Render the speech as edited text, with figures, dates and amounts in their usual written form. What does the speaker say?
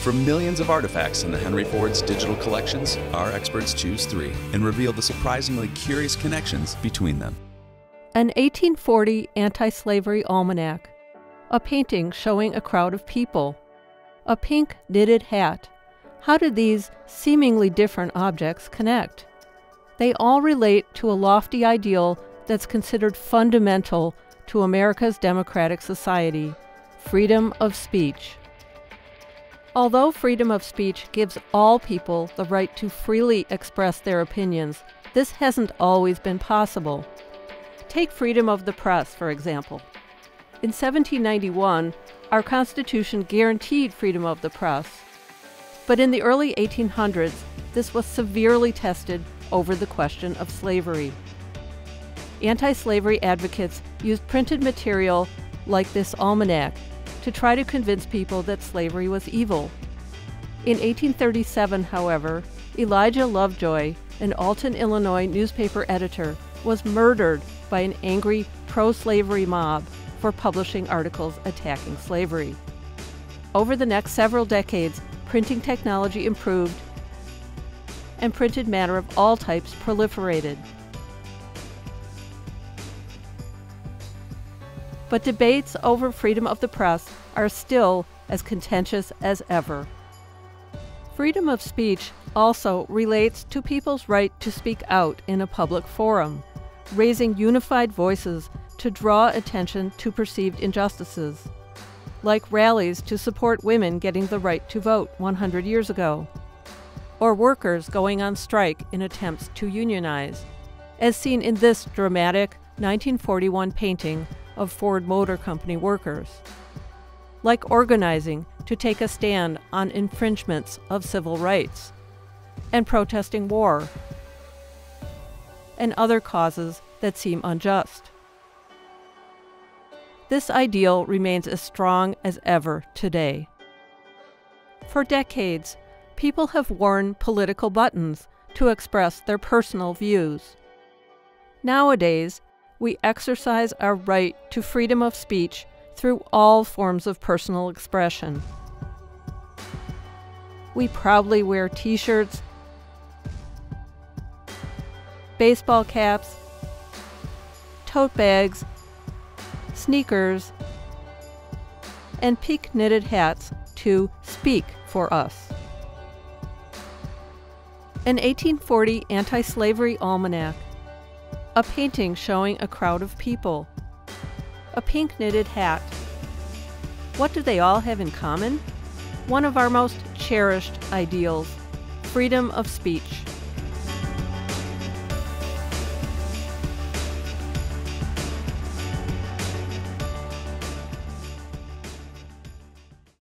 From millions of artifacts in the Henry Ford's digital collections, our experts choose 3 and reveal the surprisingly curious connections between them. An 1840 Anti-Slavery Almanac, a painting showing a crowd of people, a pink knitted hat. How did these seemingly different objects connect? They all relate to a lofty ideal that's considered fundamental to America's democratic society: freedom of speech. Although freedom of speech gives all people the right to freely express their opinions, this hasn't always been possible. Take freedom of the press, for example. In 1791, our Constitution guaranteed freedom of the press, but in the early 1800s, this was severely tested over the question of slavery. Anti-slavery advocates used printed material like this almanac to try to convince people that slavery was evil. In 1837, however, Elijah Lovejoy, an Alton, Illinois newspaper editor, was murdered by an angry pro-slavery mob for publishing articles attacking slavery. Over the next several decades, printing technology improved and printed matter of all types proliferated. But debates over freedom of the press are still as contentious as ever. Freedom of speech also relates to people's right to speak out in a public forum, raising unified voices to draw attention to perceived injustices, like rallies to support women getting the right to vote 100 years ago, or workers going on strike in attempts to unionize, as seen in this dramatic 1941 painting of Ford Motor Company workers, like organizing to take a stand on infringements of civil rights, and protesting war, and other causes that seem unjust. This ideal remains as strong as ever today. For decades, people have worn political buttons to express their personal views. Nowadays, we exercise our right to freedom of speech through all forms of personal expression. We proudly wear t-shirts, baseball caps, tote bags, sneakers, and pink knitted hats to speak for us. An 1840 Anti-Slavery Almanac, a painting showing a crowd of people, a pink knitted hat. What do they all have in common? One of our most cherished ideals: freedom of speech.